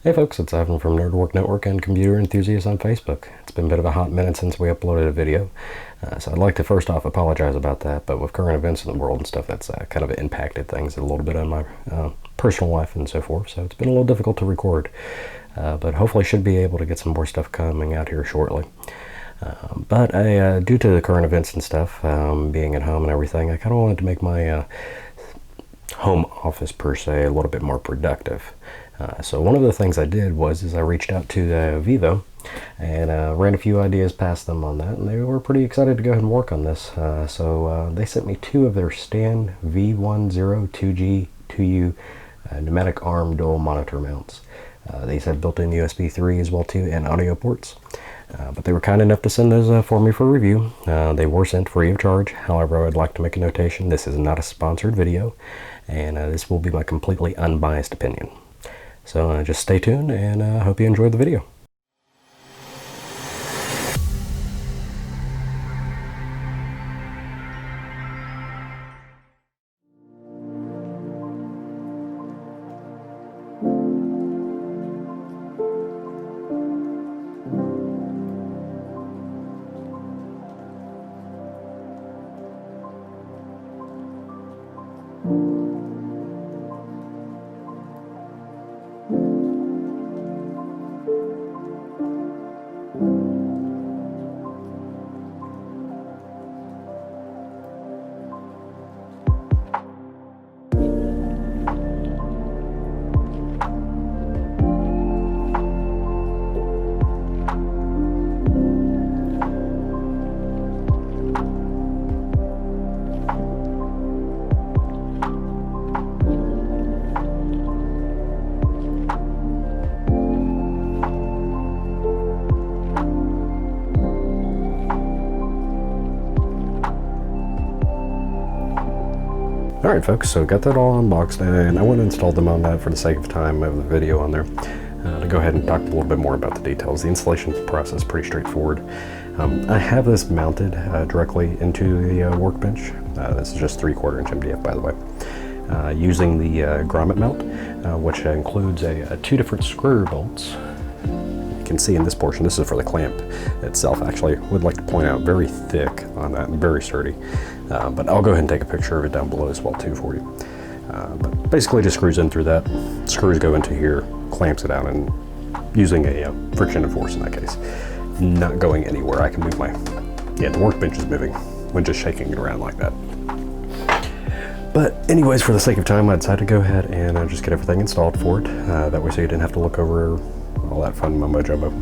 Hey folks, it's Ivan from Nerdwork Network and Computer Enthusiasts on Facebook. It's been a bit of a hot minute since we uploaded a video, so I'd like to first off apologize about that, but with current events in the world and stuff, that's kind of impacted things a little bit on my personal life and so forth, so it's been a little difficult to record, but hopefully should be able to get some more stuff coming out here shortly. But due to the current events and stuff, being at home and everything, I kind of wanted to make my home office per se a little bit more productive. So one of the things I did was I reached out to VIVO and ran a few ideas past them on that, and they were pretty excited to go ahead and work on this. So they sent me two of their Stan V102G2U pneumatic arm dual monitor mounts. These have built-in USB 3 as well too, and audio ports. But they were kind enough to send those for me for review. They were sent free of charge. However, I would like to make a notation: this is not a sponsored video, and this will be my completely unbiased opinion. So just stay tuned, and I hope you enjoyed the video. Alright folks, so got that all unboxed, and I went and installed them on that for the sake of time of the video on there, to go ahead and talk a little bit more about the details. The installation process is pretty straightforward. I have this mounted directly into the workbench. This is just 3/4 inch MDF, by the way, using the grommet mount, which includes two different screw bolts. You can see in this portion, this is for the clamp itself. Actually, would like to point out, very thick on that and very sturdy. But I'll go ahead and take a picture of it down below as well too for you. But basically just screws in through that. Screws go into here, clamps it out, and using a friction and force in that case. Not going anywhere. I can move the workbench is moving when just shaking it around like that. But anyways, for the sake of time, I decided to go ahead and just get everything installed for it. That way so you didn't have to look over all that fun mumbo jumbo.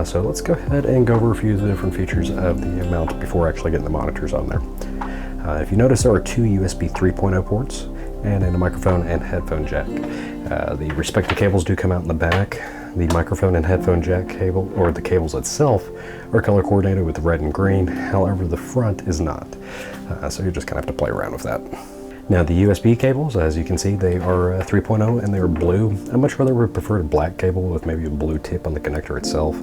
So let's go ahead and go over a few of the different features of the mount before actually getting the monitors on there. If you notice, there are two USB 3.0 ports and then a microphone and headphone jack. The respective cables do come out in the back. The microphone and headphone jack cable, or the cables itself, are color coordinated with red and green. However, the front is not. So you just kind of have to play around with that. Now the USB cables, as you can see, they are 3.0 and they are blue. I much rather would prefer a black cable with maybe a blue tip on the connector itself.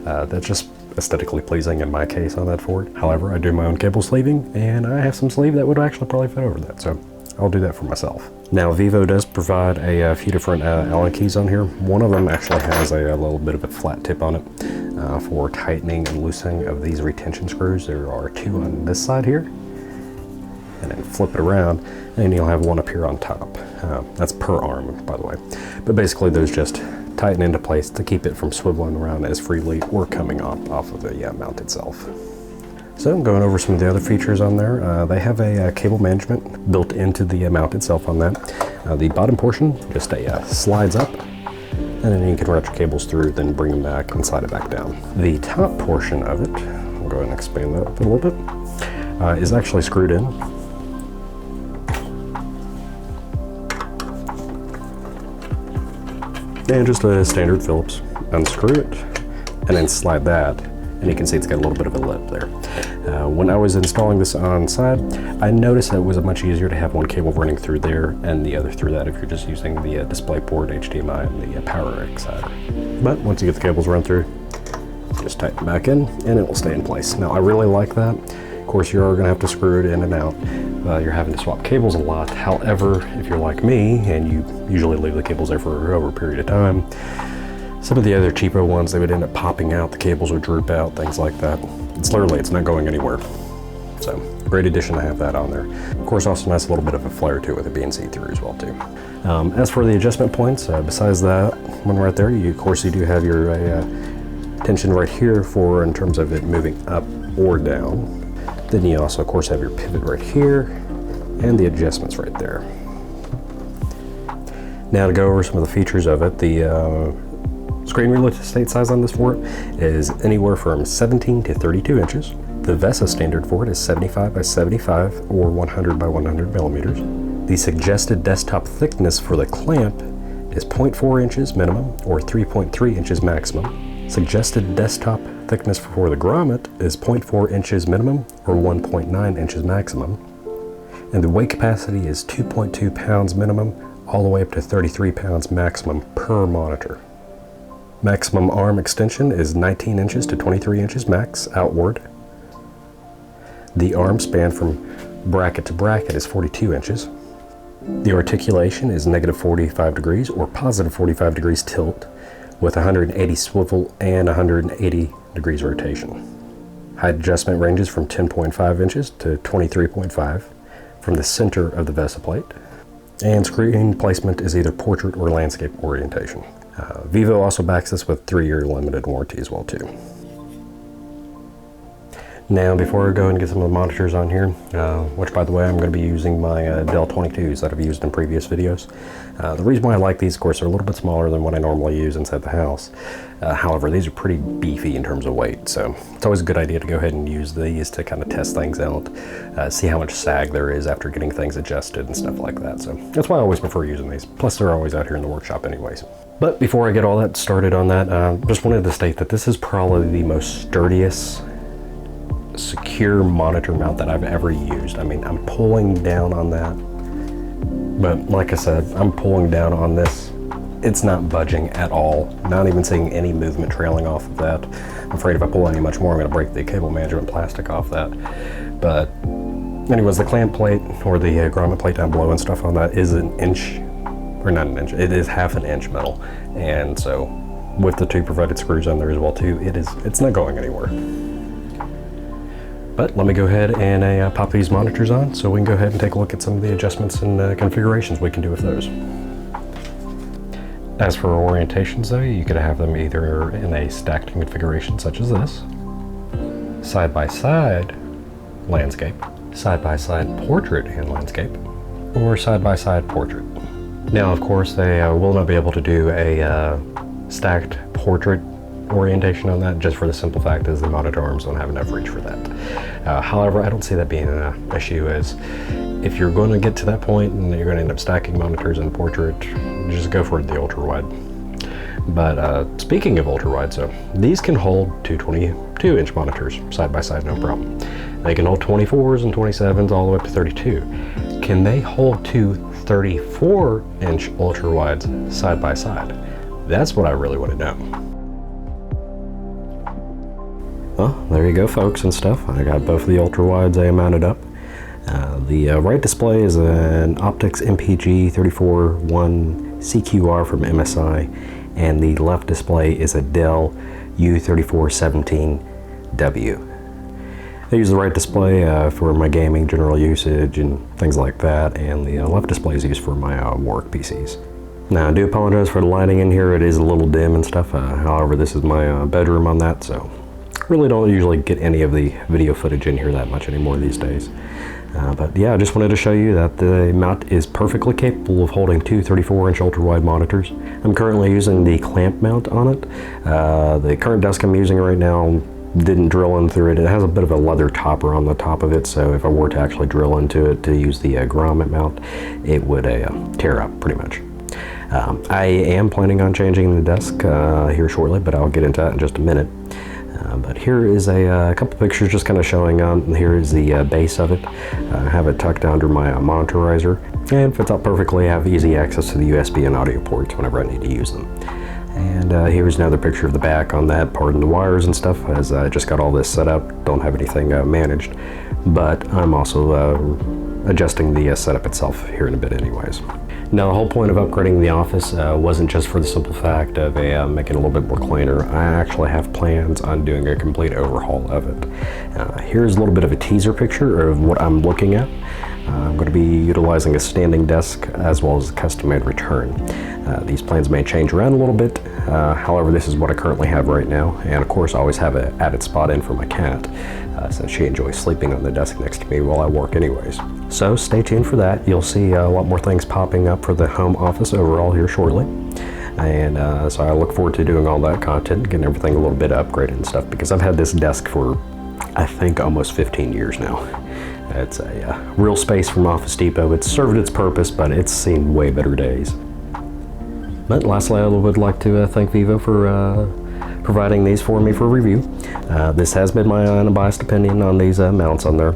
That's just aesthetically pleasing in my case on that for it. However, I do my own cable sleeving, and I have some sleeve that would actually probably fit over that, so I'll do that for myself. Now VIVO does provide a few different Allen keys on here. One of them actually has a little bit of a flat tip on it for tightening and loosening of these retention screws. There are two on this side here, and then flip it around and you'll have one up here on top. That's per arm, by the way. But basically those just tighten into place to keep it from swiveling around as freely or coming off of the mount itself. So going over some of the other features on there, they have a cable management built into the mount itself on that. The bottom portion just slides up, and then you can route your cables through, then bring them back and slide it back down. The top portion of it, I'll go ahead and expand that a little bit, is actually screwed in. And just a standard Phillips. Unscrew it and then slide that, and you can see it's got a little bit of a lip there. When I was installing this on side, I noticed that it was much easier to have one cable running through there and the other through that if you're just using the display port, HDMI, and the power side. But once you get the cables run through, just tighten it back in and it will stay in place. Now I really like that. Of course, you are going to have to screw it in and out, you're having to swap cables a lot. However, if you're like me and you usually leave the cables there for over a period of time, some of the other cheapo ones, they would end up popping out, the cables would droop out, things like that. It's not going anywhere. So, great addition to have that on there. Of course, also nice little bit of a flare to it with it being see-through as well too. As for the adjustment points, besides that one right there, of course you do have your tension right here for in terms of it moving up or down. Then you also of course have your pivot right here and the adjustments right there. Now to go over some of the features of it, the screen real estate size on this for it is anywhere from 17 to 32 inches. The VESA standard for it is 75 by 75 or 100 by 100 millimeters. The suggested desktop thickness for the clamp is 0.4 inches minimum or 3.3 inches maximum. Suggested desktop thickness for the grommet is 0.4 inches minimum or 1.9 inches maximum. And the weight capacity is 2.2 pounds minimum all the way up to 33 pounds maximum per monitor. Maximum arm extension is 19 inches to 23 inches max outward. The arm span from bracket to bracket is 42 inches. The articulation is negative 45 degrees or positive 45 degrees tilt with 180 swivel and 180 degrees rotation. Height adjustment ranges from 10.5 inches to 23.5 from the center of the VESA plate. And screen placement is either portrait or landscape orientation. VIVO also backs us with 3-year limited warranty as well too. Now before I go and get some of the monitors on here, which by the way I'm going to be using my Dell 22s that I've used in previous videos. The reason why I like these, of course, are a little bit smaller than what I normally use inside the house. However, these are pretty beefy in terms of weight, so it's always a good idea to go ahead and use these to kind of test things out, see how much sag there is after getting things adjusted and stuff like that. So that's why I always prefer using these. Plus they're always out here in the workshop anyways. But before I get all that started on that, just wanted to state that this is probably the most sturdiest secure monitor mount that I've ever used. I mean, I'm pulling down on that, but like I said, I'm pulling down on this. It's not budging at all. Not even seeing any movement trailing off of that. I'm afraid if I pull any much more, I'm going to break the cable management plastic off that. But anyways, the clamp plate or the grommet plate down below and stuff on that is an inch, or not an inch, it is half an inch metal. And so with the 2 provided screws on there as well too, it's not going anywhere. But let me go ahead and pop these monitors on so we can go ahead and take a look at some of the adjustments and configurations we can do with those. As for orientations though, you could have them either in a stacked configuration such as this, side-by-side landscape, side-by-side portrait and landscape, or side-by-side portrait. Now of course they will not be able to do a stacked portrait orientation on that, just for the simple fact is the monitor arms don't have enough reach for that. However, I don't see that being an issue, as if you're going to get to that point and you're going to end up stacking monitors in portrait, just go for the ultra wide. But speaking of ultra wide, so these can hold 2 22-inch monitors side by side, no problem. They can hold 24s and 27s all the way up to 32. Can they hold 2 34-inch ultra wides side by side? That's what I really want to know. Well, there you go folks and stuff. I got both of the ultrawides mounted up. The right display is an Optix-MPG341CQR from MSI, and the left display is a Dell U34417W. I use the right display for my gaming general usage and things like that, and the left display is used for my work PCs. Now I do apologize for the lighting in here, it is a little dim and stuff, however this is my bedroom on that, so really don't usually get any of the video footage in here that much anymore these days. But yeah, I just wanted to show you that the mount is perfectly capable of holding 2 34-inch ultra-wide monitors. I'm currently using the clamp mount on it. The current desk I'm using right now didn't drill in through it. It has a bit of a leather topper on the top of it, so if I were to actually drill into it to use the grommet mount, it would tear up pretty much. I am planning on changing the desk here shortly, but I'll get into that in just a minute. But here is a couple pictures just kind of showing on. Here is the base of it. I have it tucked under my monitorizer, and fits out perfectly. I have easy access to the USB and audio ports whenever I need to use them. And here's another picture of the back on that, pardon the wires and stuff, as I just got all this set up. Don't have anything managed, but I'm also adjusting the setup itself here in a bit anyways. Now, the whole point of upgrading the office wasn't just for the simple fact of making it a little bit more cleaner. I actually have plans on doing a complete overhaul of it. Here's a little bit of a teaser picture of what I'm looking at. I'm going to be utilizing a standing desk as well as a custom-made return. These plans may change around a little bit, however this is what I currently have right now, and of course I always have an added spot in for my cat, since she enjoys sleeping on the desk next to me while I work anyways. So stay tuned for that. You'll see a lot more things popping up for the home office overall here shortly. And so I look forward to doing all that content, getting everything a little bit upgraded and stuff, because I've had this desk for I think almost 15 years now. It's a real space from Office Depot. It's served its purpose, but it's seen way better days. But lastly, I would like to thank VIVO for providing these for me for review. This has been my unbiased opinion on these mounts on there.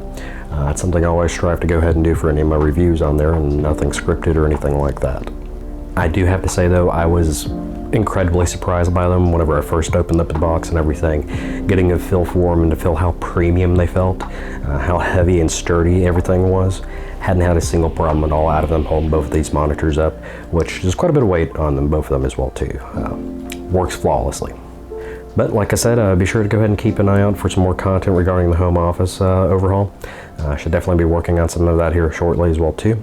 It's something I always strive to go ahead and do for any of my reviews on there, and nothing scripted or anything like that. I do have to say though, I was incredibly surprised by them whenever I first opened up the box and everything, getting a feel for them and to feel how premium they felt, how heavy and sturdy everything was. Hadn't had a single problem at all out of them holding both of these monitors up, which is quite a bit of weight on them, both of them as well too. Works flawlessly. But like I said, be sure to go ahead and keep an eye out for some more content regarding the home office overhaul. I should definitely be working on some of that here shortly as well too.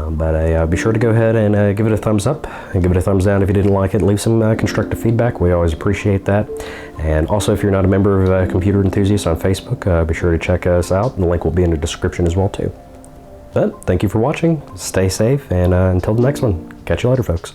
But be sure to go ahead and give it a thumbs up and give it a thumbs down if you didn't like it. Leave some constructive feedback. We always appreciate that. And also, if you're not a member of Computer Enthusiasts on Facebook, be sure to check us out. The link will be in the description as well too. But thank you for watching. Stay safe, and until the next one, catch you later, folks.